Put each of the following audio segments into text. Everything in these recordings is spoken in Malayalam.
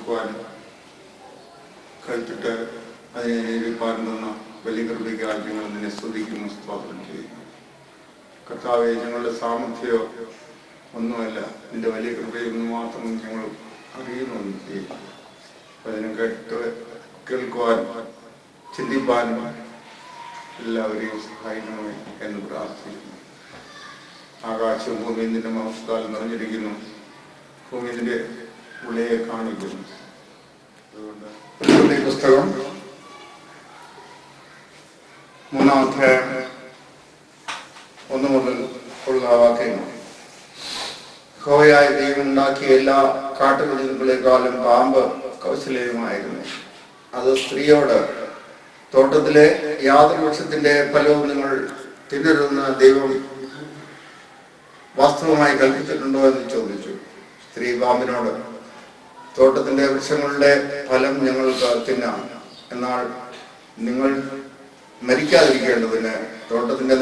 കേൾക്കുവാനും കേട്ടിട്ട് അതിനെ നേരിപ്പാൻ തന്ന വലിയ കൃപയ്ക്കായി ഞങ്ങൾ നിന്നെ സ്തുതിക്കുന്നു, സ്തോത്രം ചെയ്യുന്നു. കർത്താവേ, ഞങ്ങളുടെ സാമർഥ്യമോ ഒന്നുമല്ല, നിന്റെ വലിയ കൃപയൊന്നും മാത്രം ഞങ്ങൾ അറിയുന്നു ചെയ്യുന്നു. അതിനെ കേൾക്കുവാനും ചിന്തിപ്പാനും എല്ലാവരെയും സഹായിക്കണമേ എന്ന് പ്രാർത്ഥിക്കുന്നു. ആകാശവും ഭൂമിയും നിന്റെ മഹത്വത്താൽ നിറഞ്ഞിരിക്കുന്നു, ഭൂമി നിന്റെ ഉള്ളിയെ കാണിക്കുന്നു. അതുകൊണ്ട് പുസ്തകം 3-ാം അധ്യായം 1 മുതൽ ഉള്ള വാക്യങ്ങൾ. യഹോവയായ ദൈവം ഉണ്ടാക്കിയ എല്ലാ കാട്ടുജന്തുക്കളെക്കാളും പാമ്പ് കൗശലവുമായിരുന്നു. അത് സ്ത്രീയോട്, തോട്ടത്തിലെ യാതൊരു വൃക്ഷത്തിന്റെ ഫലവും നിങ്ങൾ തിന്നരുതെന്ന് ദൈവം വാസ്തവമായി കൽപ്പിച്ചിട്ടുണ്ടോ എന്ന് ചോദിച്ചു. സ്ത്രീ പാമ്പിനോട്, തോട്ടത്തിന്റെ വൃക്ഷങ്ങളുടെ ഫലം ഞങ്ങൾക്ക് തിന്നാം, എന്നാൽ നിങ്ങൾ മരിക്കാതിരിക്കേണ്ടതിന് തോട്ടത്തിന്റെ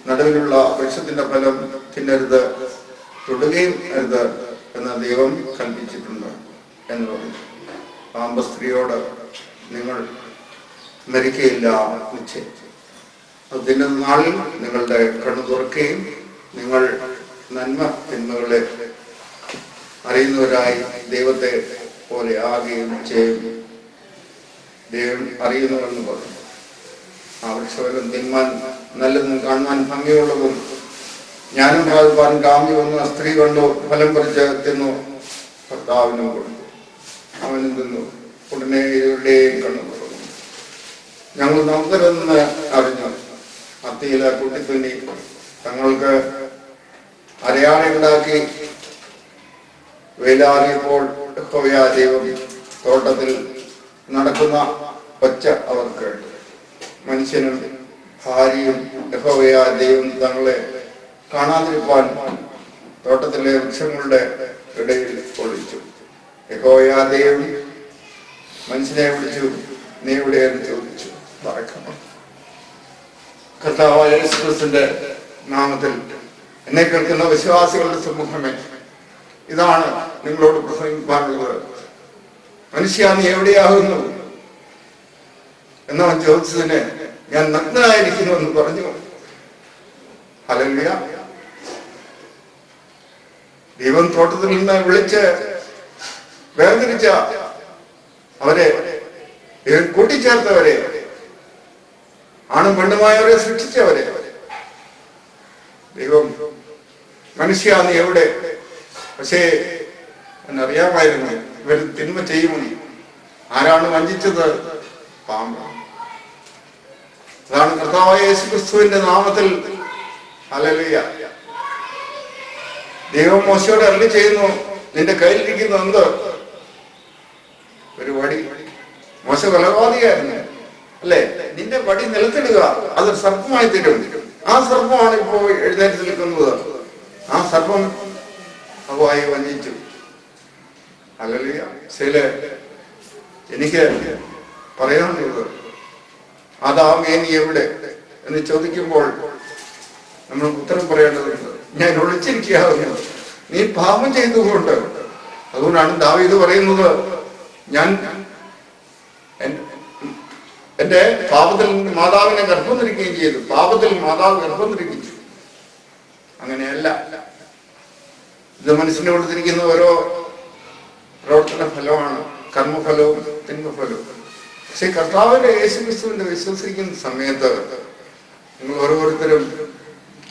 നടുവിലുള്ള വൃക്ഷത്തിന്റെ ഫലം തിന്നരുത്, തൊടുകയും അരുത് എന്ന് ദൈവം കൽപ്പിച്ചിട്ടുണ്ട് എന്ന് പറഞ്ഞു. പാമ്പ് സ്ത്രീയോട്, നിങ്ങൾ മരിക്കയില്ല നിശ്ചയം. അത് തിന്നുന്ന നാളിൽ നിങ്ങളുടെ കണ്ണു തുറക്കുകയും നിങ്ങൾ നന്മ തിന്മകളെ അറിയുന്നവരായി ദൈവത്തെ പോലെ ആകുകയും ചെയ്യും. ദൈവം അറിയുന്നുവെന്ന് പറഞ്ഞു. ആ വൃക്ഷഫലം തിന്മാൻ നല്ലതും കാണുവാൻ ഭംഗിയുള്ളതും ജ്ഞാനം പ്രാപിപ്പാൻ കാമ്യമെന്ന് സ്ത്രീ കണ്ടു, ഫലം പറിച്ച് തിന്നു, ഭർത്താവിനും കൊടുത്തു. അവനും തിന്നു. ഉടനെ ഇരുവരുടെയും കണ്ണു തുറന്നു. ഞങ്ങൾ നമുക്കരെന്ന് അറിഞ്ഞു. അത്തിയില കുട്ടിത്തുന്നി തങ്ങൾക്ക് അരയാണയുണ്ടാക്കി വെയിലാറിയപ്പോൾ യഹോവയാ ദൈവം തോട്ടത്തിൽ നടക്കുന്ന ഒച്ച അവർ കേട്ടു. മനുഷ്യനും ഭാര്യയും യഹോവയാ ദൈവം തങ്ങളെ കാണാതിരിപ്പാൻ തോട്ടത്തിലെ വൃക്ഷങ്ങളുടെ ഇടയിൽ ഒളിച്ചു. യഹോവയാ ദൈവം മനുഷ്യനെ വിളിച്ചു, നീ എവിടെയെന്ന് ചോദിച്ചു. കർത്താവായ യേശുക്രിസ്തുവിന്റെ നാമത്തിൽ എന്നെ കേൾക്കുന്ന വിശ്വാസികളുടെ സമൂഹമേ, ഇതാണ് നിങ്ങളോട് പ്രസംഗിക്കാനുള്ളത്. മനുഷ്യ, നീ എവിടെയാകുന്നു എന്നവൻ ചോദിച്ചതിന് ഞാൻ നഗ്നനായിരിക്കുന്നു എന്ന് പറഞ്ഞു. ഹല്ലേലൂയ. ദൈവം തോട്ടത്തിൽ നിന്ന് വിളിച്ച് വേർതിരിച്ച അവരെ, കൂട്ടിച്ചേർത്തവരെ, ആണും പെണ്ണുമായവരെ സൃഷ്ടിച്ചവരെ ദൈവം, മനുഷ്യ നീ എവിടെ? പക്ഷേ എന്നറിയാമായിരുന്നു ഇവർ തിന്മ ചെയ്യുമെന്ന്. ആരാണ് വഞ്ചിച്ചത്? പാമ്പ്. അതാണ് കർത്താവായ യേശുക്രിസ്തുവിന്റെ നാമത്തിൽ ഹല്ലേലൂയ. ദൈവം മോശയോട് അരുളി ചെയ്യുന്നു, നിന്റെ കയ്യിലിരിക്കുന്ന എന്ത്? ഒരു വടി. മോശ കൊലപാതകയായിരുന്നു അല്ലേ? നിന്റെ വടി നിലത്തിടുക, അത് സർപ്പമായി തീരും. ആ സർപ്പമാണ് ഇപ്പോൾ എഴുന്നേറ്റ് നിൽക്കുന്നത്. ആ സർപ്പം ഹവ്വായെ വഞ്ചിച്ചു. ഹല്ലേലൂയ. എനിക്ക് പറയാനുള്ളത്, ആദാമേ നീ എവിടെ എന്ന് ചോദിക്കുമ്പോൾ നമ്മൾ ഉത്തരം പറയേണ്ടതുണ്ട്. ഞാൻ ഒളിച്ചിരിക്കുകയാകുന്നു, നീ പാപം ചെയ്തുകൊണ്ട്. അതുകൊണ്ടാണ് ദാവീദ് പറയുന്നത്, ഞാൻ എന്റെ പാപത്തിൽ മാതാവിനെ ഗർഭം ധരിക്കുകയും ചെയ്തു. പാപത്തിൽ മാതാവ് ഗർഭം ധരിപ്പിച്ചു. അങ്ങനെയല്ല. ഇത് മനുഷ്യനെ കൊടുത്തിരിക്കുന്ന ഓരോ പ്രവർത്തന ഫലമാണ്, കർമ്മഫലവും തിന്മഫലവും. പക്ഷെ കർത്താവിന്റെ യേശുക്രിസ്തുവിന്റെ വിശ്വസിക്കുന്ന സമയത്ത് നിങ്ങൾ ഓരോരുത്തരും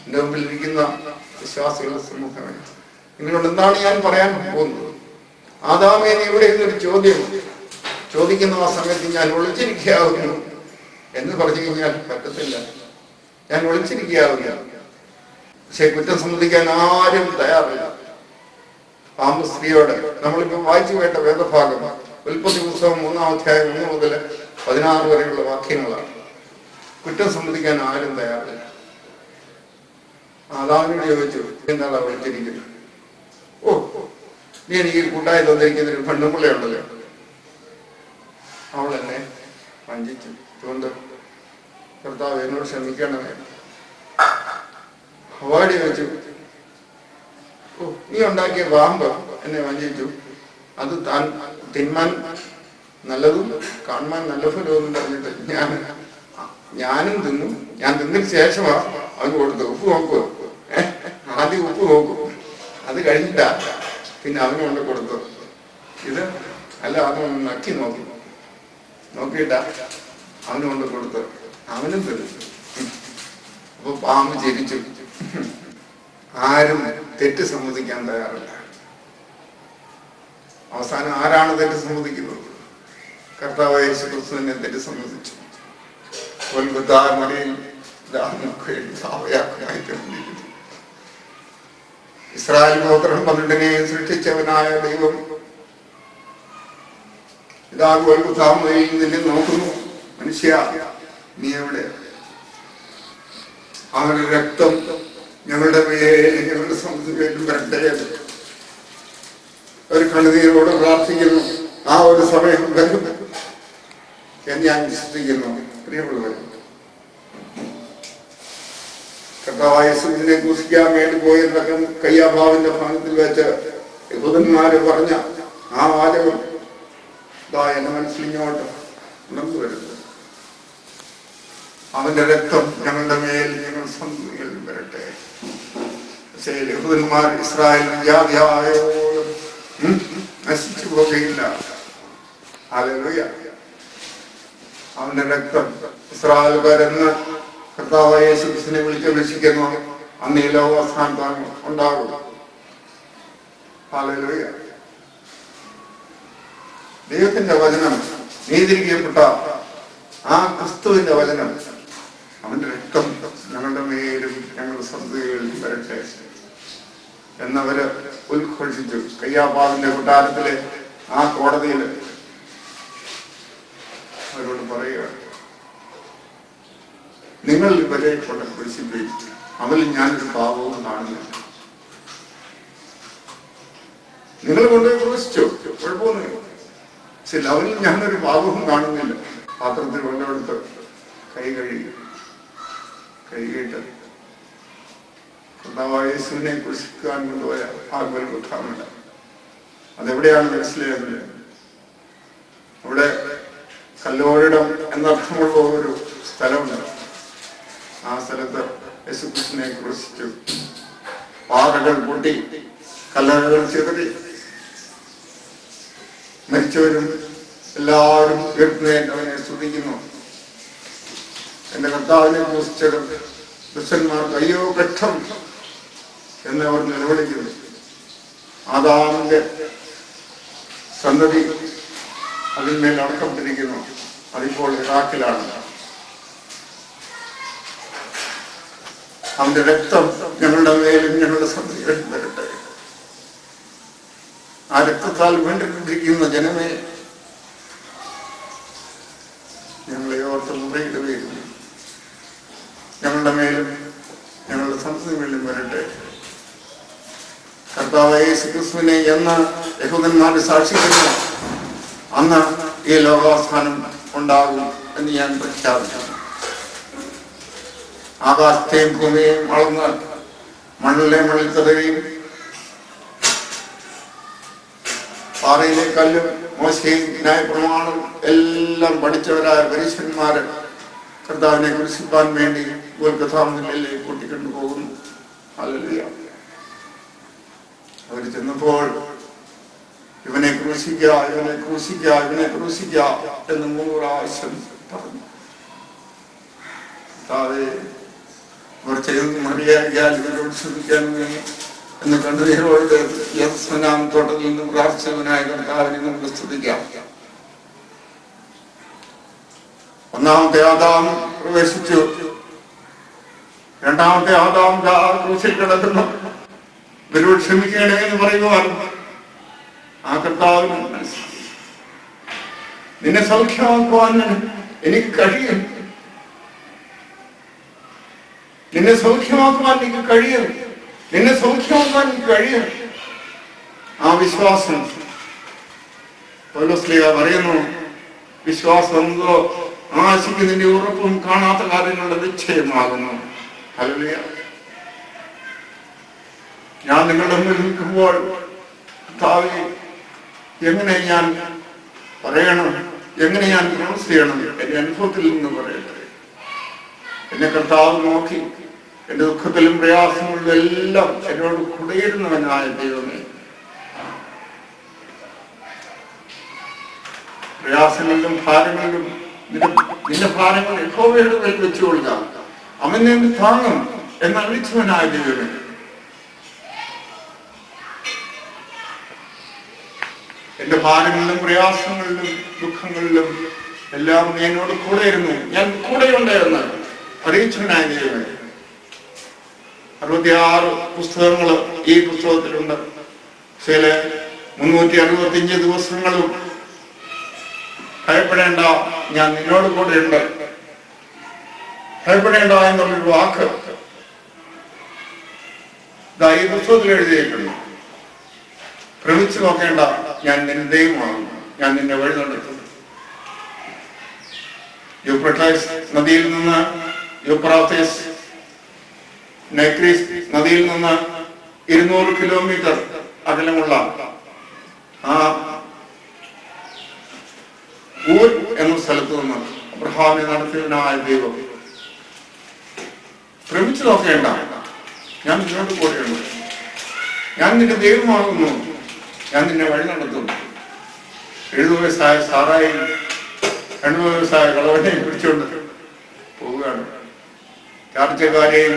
എന്റെ മുമ്പിൽ ഇരിക്കുന്ന വിശ്വാസികളുടെ സമൂഹമേ, നിങ്ങളോട് എന്താണ് ഞാൻ പറയാൻ പോകുന്നത്? ആദാമേ നീ ഇവിടെ എന്നൊരു ചോദ്യം ചോദിക്കുന്ന ആ സമയത്ത് ഞാൻ ഒളിച്ചിരിക്കുകയാവുന്നു എന്ന് പറഞ്ഞു കഴിഞ്ഞാൽ പറ്റത്തില്ല. ഞാൻ ഒളിച്ചിരിക്കുകയാവുന്നു. പക്ഷെ കുറ്റം സമ്മതിക്കാൻ ആരും തയ്യാറില്ല. പാമ്പ് സ്ത്രീയോട്, നമ്മളിപ്പോ വായിച്ചു കേട്ട വേദഭാഗം ഉൽപ്പത്തി പുസ്തകം 3-ാം അധ്യായം 1 മുതൽ 16 വരെയുള്ള വാക്യങ്ങളാണ്. കുറ്റം സമ്മതിക്കാൻ ആരും തയ്യാറില്ല. ആദാമിനോട് ചോദിച്ചു, എന്താണ് വിളിച്ചിരിക്കുന്നത്? ഓ, നീ എനിക്ക് കൂട്ടായി തന്നിരിക്കുന്ന ഒരു പെണ്ണുപിള്ളയുണ്ടല്ലോ, അവൾ എന്നെ വഞ്ചിച്ചു. അതുകൊണ്ട് കർത്താവ് എന്നോട് ക്ഷമിക്കണമേ. ഹവ്വായോട് ചോദിച്ചു, ഓ, നീ ഉണ്ടാക്കിയ പാമ്പ് എന്നെ വഞ്ചിച്ചു, അത് താൻ തിന്മാൻ നല്ലതും കാണുവാൻ നല്ല ഫലവും പറഞ്ഞിട്ട് ഞാനും തിന്നും. ഞാൻ തിന്നതിന് ശേഷമാ അവന് കൊടുത്ത് ഉപ്പ് നോക്കുക. ആദ്യം ഉപ്പ് നോക്കും, അത് കഴിഞ്ഞിട്ടാ പിന്നെ അവന് കൊണ്ട് കൊടുത്തു. ഇത് അല്ല, അതൊന്ന് നക്കി നോക്കിയിട്ടാ അവന് കൊണ്ട് കൊടുത്തു. അവനും തിന്നു. അപ്പൊ പാമ്പ് ചിരിച്ചു. ആരും തെറ്റ് സമ്മതിക്കാൻ തയ്യാറില്ല. അവസാനം ആരാണ് തെറ്റ് സമ്മതിക്കുന്നത്? കർത്താവായ യേശു ക്രിസ്തുവിനെ തെറ്റ് സമ്മതിച്ചു. ഇസ്രായേൽ ഗോത്രം 12 സൃഷ്ടിച്ചവനായ ദൈവം ഇതാ ഗോൽഗൊഥായിൽ നിന്നെ നോക്കുന്നു. മനുഷ്യ, നീ എവിടെ? അവരുടെ രക്തം ഞങ്ങളുടെ ഞങ്ങളുടെ സമുദ്രത്തിലും വരട്ടെ. ഒരു കണ്ണുനീരോട് പ്രാർത്ഥിക്കുന്നു. ആ ഒരു സമയം വരും എന്ന് ഞാൻ വിശ്വസിക്കുന്നു. പ്രിയമുള്ളവരെ, കർത്താവായ യേശുവിനെ ക്രൂശിക്കാൻ വേണ്ടി പോയിരുന്ന കയ്യാഫാവിന്റെ ഭവനത്തിൽ വെച്ച് യഹൂദന്മാര് പറഞ്ഞ ആ വാചകം എന്റെ മനസ്സിലിങ്ങോട്ട് ഉണർന്നു വരുന്നത്. അവന്റെ രക്തം ഞങ്ങളുടെ മേൽ ഞങ്ങൾ സന്തതിയിൽ വരട്ടെ. പക്ഷേ യഹൂദന്മാർ ഇസ്രായേൽ ജാതിയായോളം നശിച്ചു പോകുകയില്ല. ഹല്ലേലൂയ. അവന്റെ രക്തം ഇസ്രായേൽക്കാരെന്ന് കർത്താവായ യേശു ക്രിസ്തുവിനെ വിളിച്ചപേക്ഷിക്കുന്നു. അന്ന് ഈ ലോകാവസാനം ഉണ്ടാകും. ഹല്ലേലൂയ. ദൈവത്തിന്റെ വചനം, നീതിരിക്കപ്പെട്ട ആ ക്രിസ്തുവിന്റെ വചനം, അവന്റെ രക്തം ഞങ്ങളുടെ മേലും ഞങ്ങളുടെ സന്തതികളിൽ വരട്ടെ എന്നവര് ഉദ്ഘോഷിച്ചു. കയ്യാഫാവിന്റെ കൊട്ടാരത്തിലെ ആ കോടതിയിൽ അവരോട് പറയുകയാണ്, നിങ്ങൾ ഇവരെ കൊണ്ട് ക്രൂശിപ്പിച്ചു, അവരിൽ ഞാനൊരു പാപവും കാണുന്നില്ല. നിങ്ങൾ കൊണ്ടുപോയി ക്രൂശിച്ചു, കുഴപ്പമൊന്നുമില്ല. പക്ഷെ അവരിൽ ഞാനൊരു പാപവും കാണുന്നില്ല. പാത്രത്തിൽ കൊണ്ടെടുത്ത് കൈ കഴുകിയിട്ട് കർത്താവായ യേശുവിനെ ക്രൂശിക്കാൻ കൊണ്ടുപോയ ആ ഗോൽഗൊഥാമല അതെവിടെയാണ് മനസ്സിലായത്? അവിടെ കല്ലോഴിടം എന്നർത്ഥമുള്ള ഒരു സ്ഥലമുണ്ട്. ആ സ്ഥലത്ത് യേശുക്രിസ്തുവിനെ ക്രൂശിച്ചു. പാറകൾ പൊട്ടി, കല്ലറകൾ ചിതറി, മരിച്ചവരും എല്ലാവരും ഉയർത്തുന്നവനെ സ്തുതിക്കുന്നു. എന്റെ കർത്താവിനെ ക്രൂശിച്ചതും ദുഷ്ടന്മാർക്ക് അയ്യോ കഷ്ടം എന്നവർ നിലവിളിക്കുന്നു. ആദാമിന്റെ സന്തതി അതിന്മേൽ അടക്കപ്പെട്ടിരിക്കുന്നു. അതിപ്പോൾ ഇറാഖിലാണ്. അവന്റെ രക്തം ഞങ്ങളുടെ മേലും ഞങ്ങളുടെ സന്തതികളിൽ വരട്ടെ. ആ രക്തത്താൽ വീണ്ടിരിക്കുന്ന ജനമേ, ഞങ്ങളെ ഓർത്ത് മുറിയിടുകയും ഞങ്ങളുടെ മേലും ഞങ്ങളുടെ സന്തതികളിലും വരട്ടെ. കർത്താവായ യേശു ക്രിസ്തുവിനെ എന്ന് യഹൂദന്മാർ സാക്ഷിക്കുന്നു, അന്ന് ഈ ലോകാവസാനം ഉണ്ടാകും എന്ന് ഞാൻ പ്രഖ്യാപിക്കുന്നു. ആകാശത്തെയും ഭൂമിയെയും അളന്ന് മണ്ണിലെ മണ്ണിൽ തടയുകയും പാറയിലെ കല്ലും മോശയും ന്യായപ്രമാണവും എല്ലാം പഠിച്ചവരായ പരീക്ഷന്മാര് കർത്താവിനെ ക്രൂശിപ്പാൻ വേണ്ടി ഗോൽഗൊഥാമിലേക്ക് കൂട്ടിക്കൊണ്ടു പോകുന്നു. ഹല്ലേലൂയ. അവർ ചെന്നപ്പോൾ ഇവനെ ക്രൂശിക്കുക, ഇവനെ ക്രൂശിക്കുക, ഇവനെ ക്രൂശിക്കുക എന്ന് 3 പ്രാവശ്യം പറഞ്ഞു. കർത്താവേ, ഇവർ ചെയ്ത് മറിയാക്കിയാൽ ഇവരോട് ശ്രമിക്കാൻ എന്ന് കണ്ണുനീരോട് തോട്ടത്തിൽ നിന്ന് പ്രാർത്ഥിച്ചവനായ കർത്താവിനെ നമുക്ക് സ്തുതിക്കാം. ഒന്നാമത്തെ ആദാം പ്രവേശിച്ചു. രണ്ടാമത്തെ ആദാം ക്രൂശിൽ കിടക്കുന്നു. ഇവരോട് ക്ഷമിക്കണേ എന്ന് പറയുവാൻ ആ കർത്താവിന് മനസ്സിലായി. നിന്നെ സൗഖ്യമാക്കുവാൻ എനിക്ക് കഴിയും, നിന്നെ സൗഖ്യമാക്കുവാൻ എനിക്ക് കഴിയും, നിന്നെ സൗഖ്യമാക്കാൻ എനിക്ക് കഴിയും. ആ വിശ്വാസം പൗലോസ് പറയുന്നു, വിശ്വാസം എന്തോ ആശിക്കുന്നതിന്റെ ഉറപ്പും കാണാത്ത കാര്യങ്ങളുടെ നിശ്ചയമാകുന്നു. ഹല്ലേലൂയ. ഞാൻ നിങ്ങളുടെ മുന്നിൽ നിൽക്കുമ്പോൾ കർത്താവേ, എങ്ങനെ ഞാൻ പറയണം, എങ്ങനെ ഞാൻ പ്രൊണൗൺസ് ചെയ്യണം? എന്റെ അനുഭവത്തിൽ നിന്ന് പറയട്ടെ. എന്നെ കർത്താവ് നോക്കി, എന്റെ ദുഃഖത്തിലും പ്രയാസങ്ങളിലും എല്ലാം എന്നോട് കുടയിരുന്നവനായ ദൈവമേ, പ്രയാസങ്ങളിലും ഭാരങ്ങളിലും നിന്റെ ഭാരങ്ങൾ യഹോവയുടെ മേൽ വെച്ചുകൊള്ളുക, അവൻ നിന്നെ താങ്ങും എന്നറിയിച്ചവനായ ദൈവമേ. എന്റെ ഭാരങ്ങളിലും പ്രയാസങ്ങളിലും ദുഃഖങ്ങളിലും എല്ലാം നീ എന്നോട് കൂടെയിരുന്നു, ഞാൻ കൂടെയുണ്ട് എന്ന് അറിയിച്ചവനായ ദൈവമേ. 66 പുസ്തകങ്ങൾ ഈ പുസ്തകത്തിലുണ്ട്. ചില 365 ദിവസങ്ങളും ഭയപ്പെടേണ്ട, ഞാൻ നിന്നോട് കൂടെയുണ്ട്. ഭയപ്പെടേണ്ട എന്നുള്ളൊരു വാക്ക് ഈ പുസ്തകത്തിൽ എഴുതിയിട്ടുണ്ട്. ഭ്രമിച്ചു നോക്കേണ്ട, ഞാൻ നിന്റെ ദൈവമാകുന്നു, ഞാൻ നിന്നെ വഴി നടത്തുന്നു. യൂഫ്രട്ടീസ് നദിയിൽ നിന്ന്, യൂഫ്രാത്തീസ് നൈഗ്രീസ് നദിയിൽ നിന്ന് 200 കിലോമീറ്റർ അകലമുള്ള ആ ഊർ എന്ന സ്ഥലത്ത് നിന്ന് അബ്രഹാമിനെ നടത്തിയവനായ ദൈവം, ഭ്രമിച്ചു നോക്കേണ്ട, ഞാൻ നിന്നോട് കൂടെയുണ്ട്, ഞാൻ നിന്റെ ദൈവമാകുന്നു, ഞാൻ നിന്നെ വഴി നടത്തുന്നു. 70 വയസ്സായ സാറായി 80 വയസ്സായ കളവനെയും പിടിച്ചുകൊണ്ട് പോവുകയാണ്. ചാർച്ചക്കാരെയും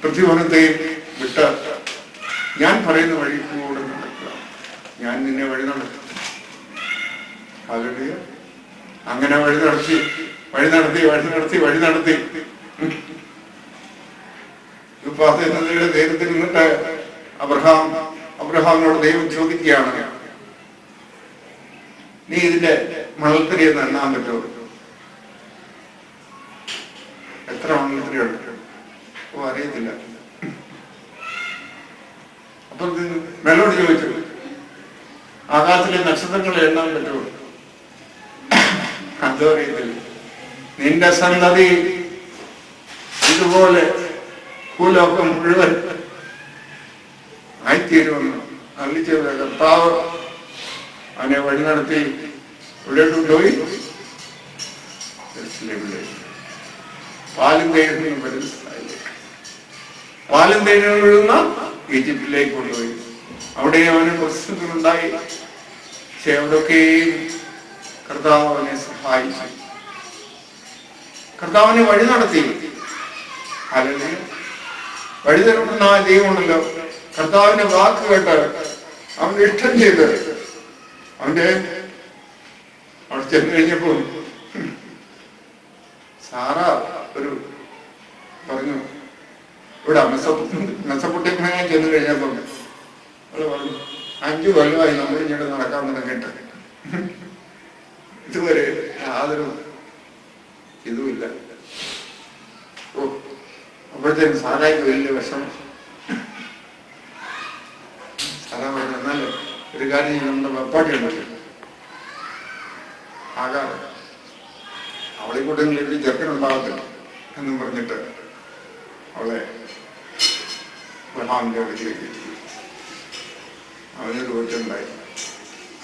പ്രതിഫലത്തെയും വിട്ട് ഞാൻ പറയുന്ന വഴി കൂടെ നടക്കുക, ഞാൻ നിന്നെ വഴി നടത്തും. ഹല്ലേലൂയ. അങ്ങനെ വഴി നടത്തി നദിയുടെ ദൈവത്തിൽ നിന്നിട്ട് അബ്രഹാമിനോട് ദൈവം ചോദിക്കുകയാണ്, നീ ഇതിന്റെ മണൽത്തരി എന്ന് എണ്ണാൻ പറ്റുമോ? എത്ര മണൽത്തരിയുണ്ട്? അറിയത്തില്ല. അപ്പൊ മേലോട്ട് ചോദിച്ചു, ആകാശത്തിലെ നക്ഷത്രങ്ങളെ എണ്ണാൻ പറ്റുമോ? അതോ അറിയത്തില്ല. നിന്റെ സന്തതി ഇതുപോലെ ഭൂലോകം മുഴുവൻ ആയിത്തീരുമെന്ന് അറിയിച്ച കർത്താവ് അവനെ വഴി നടത്തി പോയി പാലും തേനും വീഴുന്ന ഈജിപ്തിലേക്ക് കൊണ്ടുപോയി. അവിടെ അവന് പ്രശ്നങ്ങളുണ്ടായി. പക്ഷെ അവിടെയൊക്കെയും കർത്താവ് അവനെ സഹായിച്ചു, കർത്താവിനെ വഴി നടത്തി. അല്ലെങ്കിൽ വഴി തരുന്ന ആ ദൈവമുണ്ടല്ലോ, കർത്താവിന്റെ വാക്ക് കേട്ട് അവന്റെ ഇഷ്ടം ചെയ്ത് അവിടെ ചെന്ന് കഴിഞ്ഞപ്പോൾ സാറ ഒരു പറഞ്ഞു, ഇവിടെ മെസ്സപ്പൊട്ടിക്കാൻ ചെന്ന് കഴിഞ്ഞപ്പോൾ അവള് പറഞ്ഞു, 5 കൊല്ലമായി നമ്മൾ ഇങ്ങോട്ട് നടക്കാൻ തുടങ്ങിയിട്ട് ഇതുവരെ യാതൊരു ഇതുമില്ല. അപ്പോഴത്തേക്കും സാറായിക്ക് വലിയ വിഷമം. സാറാ പറഞ്ഞു, എന്നാലും ഒരു കാര്യം നമ്മുടെ വെപ്പാട്ടി ഉണ്ടല്ലോ ആകാറ്, അവളെ കൂട്ടെങ്കിലും ഒരു ചെറുക്കനുണ്ടാകത്തില്ല എന്നും പറഞ്ഞിട്ട് അവളെ അബ്രഹാമിന്റെ അടുത്തേക്ക് അവനൊരു കൊച്ചുണ്ടായി.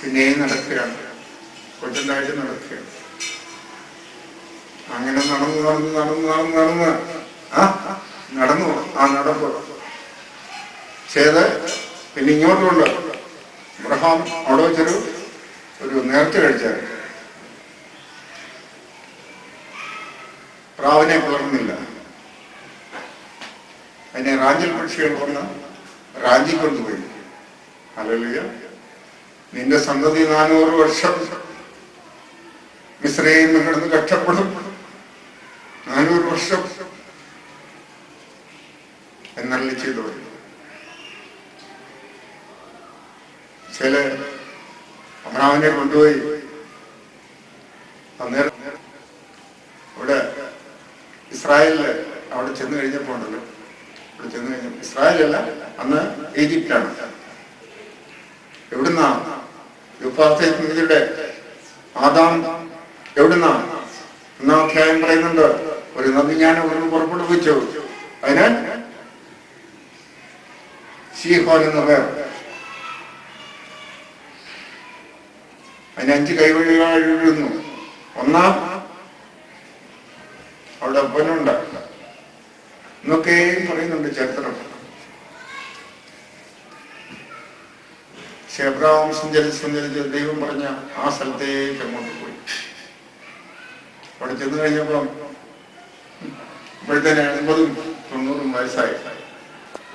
പിന്നെയും നടക്കുകയാണ്, കൊച്ചുണ്ടായിട്ട് നടക്കുകയാണ്. അങ്ങനെ നടന്നു ആ നടപ്പ് ചെയ്ത് പിന്നെ ഇങ്ങോട്ടുകൊണ്ട് അബ്രഹാം അവിടെ വെച്ചൊരു നേർച്ച കഴിച്ചാൽ പ്രാവിനെ പുലർന്നില്ല. അതിനെ റാഞ്ചൽ പക്ഷികൾ വന്ന് റാഞ്ചിക്കൊണ്ടുപോയി. ഹല്ലേലൂയ. നിന്റെ സന്തതി 400 വർഷം മിസ്രയീമിൽ കിടന്ന് കഷ്ടപ്പെടും, 400 വർഷം എന്നറിയി ചെയ്തു. ചില അബ്രഹാമിനെ കൊണ്ടുപോയി അന്നേരം ഇവിടെ ഇസ്രായേലില് അവിടെ ചെന്ന് കഴിഞ്ഞപ്പോ ഉണ്ടല്ലോ, ഇവിടെ ചെന്ന് കഴിഞ്ഞപ്പോ ഇസ്രായേലല്ല, അന്ന് ഈജിപ്റ്റാണ്. എവിടുന്നാ? യൂഫ്രട്ടീസിന്റെ ആദാം എവിടുന്നാ? 1-ാം അധ്യായം പറയുന്നുണ്ട്, ഒരു നദി ഞാൻ അവിടുന്ന് പുറപ്പെടുവിച്ചു, അതിന് ശീഹോൻ എന്ന പേർ. അതിന് 5 കൈവഴികളുന്നു. ഒന്നാം അവിടെ ഒപ്പനുണ്ട് എന്നൊക്കെയും പറയുന്നുണ്ട് ചരിത്രം. അബ്രാഹാം സഞ്ചരിച്ച് ദൈവം പറഞ്ഞ ആ സ്ഥലത്തേക്ക് അങ്ങോട്ട് പോയി. അവിടെ ചെന്ന് കഴിഞ്ഞപ്പം ഇപ്പോഴത്തേന് 80-90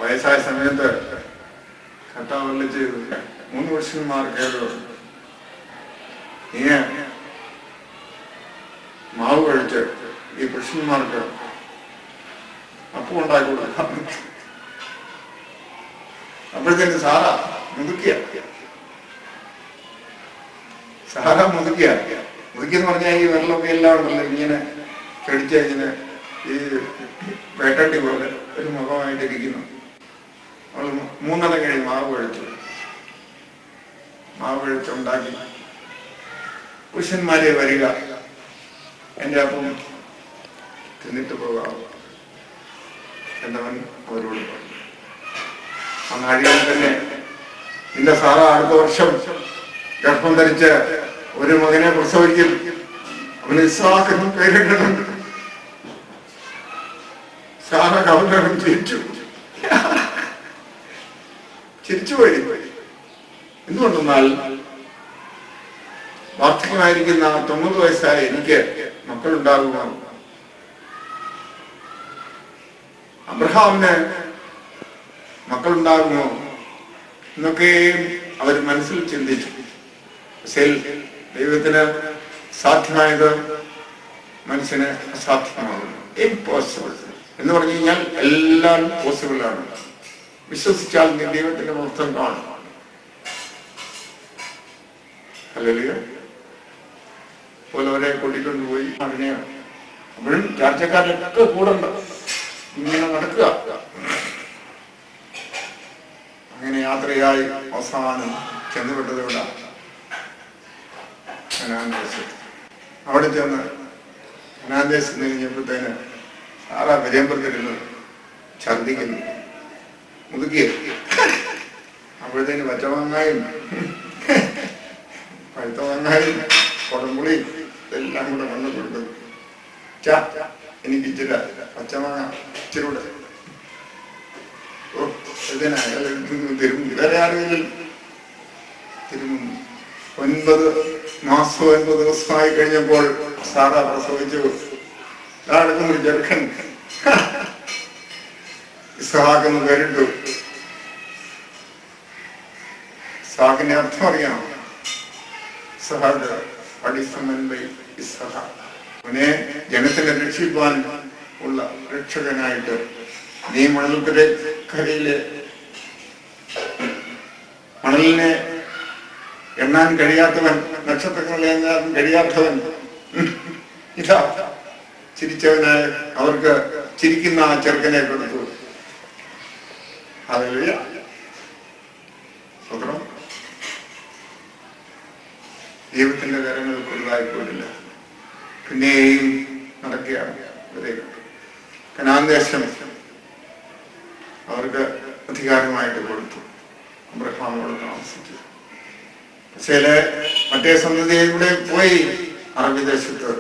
വയസ്സായ സമയത്ത് കർത്താവ് ചെയ്തു 3 പുരുഷന്മാർ കയറുകയുള്ളൂ. നീ മാവ് കഴിച്ച് ഈ പുരുഷന്മാർക്ക് അപ്പം ഉണ്ടാക്കി കൊടുക്കാം. അപ്പോഴത്തേക്ക് സാറ മുതുക്കിയെന്ന് പറഞ്ഞാൽ ഈ വെള്ളമൊക്കെ എല്ലാം ഉണ്ടല്ലോ ഇങ്ങനെ കടിച്ച് ഇങ്ങനെ ഈ വേട്ടട്ടി പോലെ ഒരു മുഖമായിട്ടിരിക്കുന്നു. അവൾ 3 കഴിഞ്ഞ് മാവ് കഴിച്ചുണ്ടാക്കി പുരുഷന്മാരെ വരിക, എൻ്റെ അപ്പം തിന്നിട്ട് പോകാം എന്നവൻ അവരോട് പറഞ്ഞു. ആ നാഴികയിൽ തന്നെ നിന്റെ സാറ അടുത്ത വർഷം ഗർഭം ധരിച്ച് ഒരു മകനെ പ്രസവിക്കും, അവന് ഇസ്ഹാക്ക് എന്ന് പേരിടുന്നുണ്ട്. സാറ കവലം ചിരിച്ചുപോയി. എന്തുകൊണ്ടെന്നാൽ വാർദ്ധക്യമായിരിക്കുന്ന 90 വയസ്സായ എനിക്ക് മക്കളുണ്ടാകുമോ? അബ്രഹാമിന് മക്കളുണ്ടാകുമോ എന്നൊക്കെ അവർ മനസ്സിൽ ചിന്തിച്ചു. പക്ഷേ ദൈവത്തിന് സാധ്യമായത് മനുഷ്യന് അസാധ്യമാകുന്നു. ഇംപോസിബിൾ എന്ന് പറഞ്ഞു കഴിഞ്ഞാൽ എല്ലാം പോസിബിൾ ആണ്. വിശ്വസിച്ചാൽ നീ ദൈവത്തിന്റെ മഹത്വം കാണും. ഹല്ലേലൂയ. പോലെ കൂട്ടിക്കൊണ്ടുപോയി അതിനെ അപ്പോഴും ചാർച്ചക്കാരിലൊക്കെ കൂടണ്ട, ഇങ്ങനെ നടക്കുക. അങ്ങനെ യാത്രയായി അവസാനം ചെന്നുപെട്ടത് ഇവിടെ കനാൻ ദേശത്ത്. അവിടെ ചെന്ന് കനാൻ ദേശത്ത് കഴിഞ്ഞപ്പോഴത്തേന് സാറാ വിജയമ്പുറത്തിരുന്നത് ഛർദിക്കുന്നു, മുതുക്കിയ. അപ്പോഴത്തേന് പച്ചമാങ്ങായും പഴുത്ത മാങ്ങായും കുടംപുളിയും ഇതെല്ലാം കൂടെ വന്ന് കൊടുക്കുന്നു. എനിക്ക് ഇച്ചിരി പച്ചമാങ്ങ ഇച്ചിരി കൂടെ വേറെ ആരെങ്കിലും തിരുമുന്നു. 9 മാസം 9 ദിവസമായി കഴിഞ്ഞപ്പോൾ സാറ പ്രസവിച്ചു. ഒരു ചെറുക്കൻ ഇസ്ഹാക്ക് എന്ന് പേരിട്ടു. ഇസ്ഹാക്കിന്റെ അർത്ഥം അറിയാം. അവനെ ജനത്തിനെ രക്ഷിക്കാൻ ഉള്ള രക്ഷകനായിട്ട് നീ കരയിലെ മണലിനെ എണ്ണാൻ കഴിയാത്തവൻ, നക്ഷത്രങ്ങളെ എണ്ണാൻ കഴിയാത്തവൻ, ഇതാ ചിരിച്ചവനായ അവർക്ക് ചിരിക്കുന്ന ആ ചെറുക്കനെ കൊടുത്തു. ഹല്ലേലൂയ. സ്വതന്ത്രം. ദൈവത്തിന്റെ കരങ്ങൾ കൊള്ളായിപ്പോയില്ല. പിന്നെയും നടക്കുകയാണ്. കനാൻ ദേശം അവർക്ക് അധികാരമായിട്ട് കൊടുത്തു. അബ്രഹാമോട് താമസിച്ചു. പക്ഷേ മറ്റേ സന്തതിയിലൂടെ പോയി അറബി ദേശത്ത്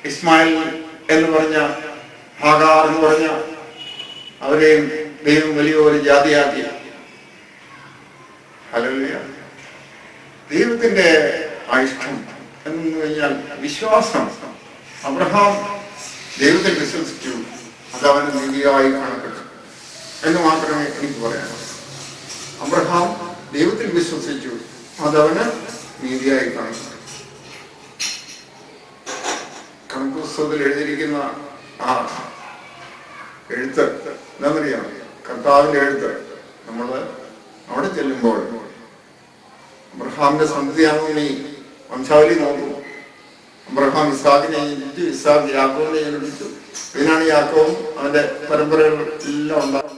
ഇസ്മായിൽ എന്ന് പറഞ്ഞ, ഹാഗാർ എന്ന് പറഞ്ഞ അവരെയും ദൈവം വലിയൊരു ജാതിയാക്കി. ഹല്ലേലൂയ. ദൈവത്തിന്റെ ഇഷ്ടം എന്ന് കഴിഞ്ഞാൽ വിശ്വാസം. അബ്രഹാം ദൈവത്തിൽ വിശ്വസിച്ചു, അതവന് നീതിയായി കാണപ്പെട്ടു എന്ന് മാത്രമേ എനിക്ക് പറയാനുള്ളൂ. അബ്രഹാം ദൈവത്തിൽ വിശ്വസിച്ചു, അതവന് നീതിയായി കാണപ്പെട്ടു. കണക്ക് പുസ്തകത്തിൽ എഴുതിയിരിക്കുന്ന ആ എഴുത്ത് എന്താണെന്നറിയാം? കർത്താവിന്റെ എഴുത്ത്. നമ്മള് അവിടെ ചെല്ലുമ്പോൾ അബ്രഹാമിന്റെ സന്തതിയാണോ നീ വംശാവലി നോക്കും. അബ്രഹാം ഇസ്ഹാക്കിനെ ജനിപ്പിച്ചു, ഇസ്ഹാക്ക് യാക്കോബിനെ ജനിപ്പിച്ചു. ഇതിനാണ് യാക്കോബും അവന്റെ പരമ്പരകൾ എല്ലാം ഉണ്ടാകും.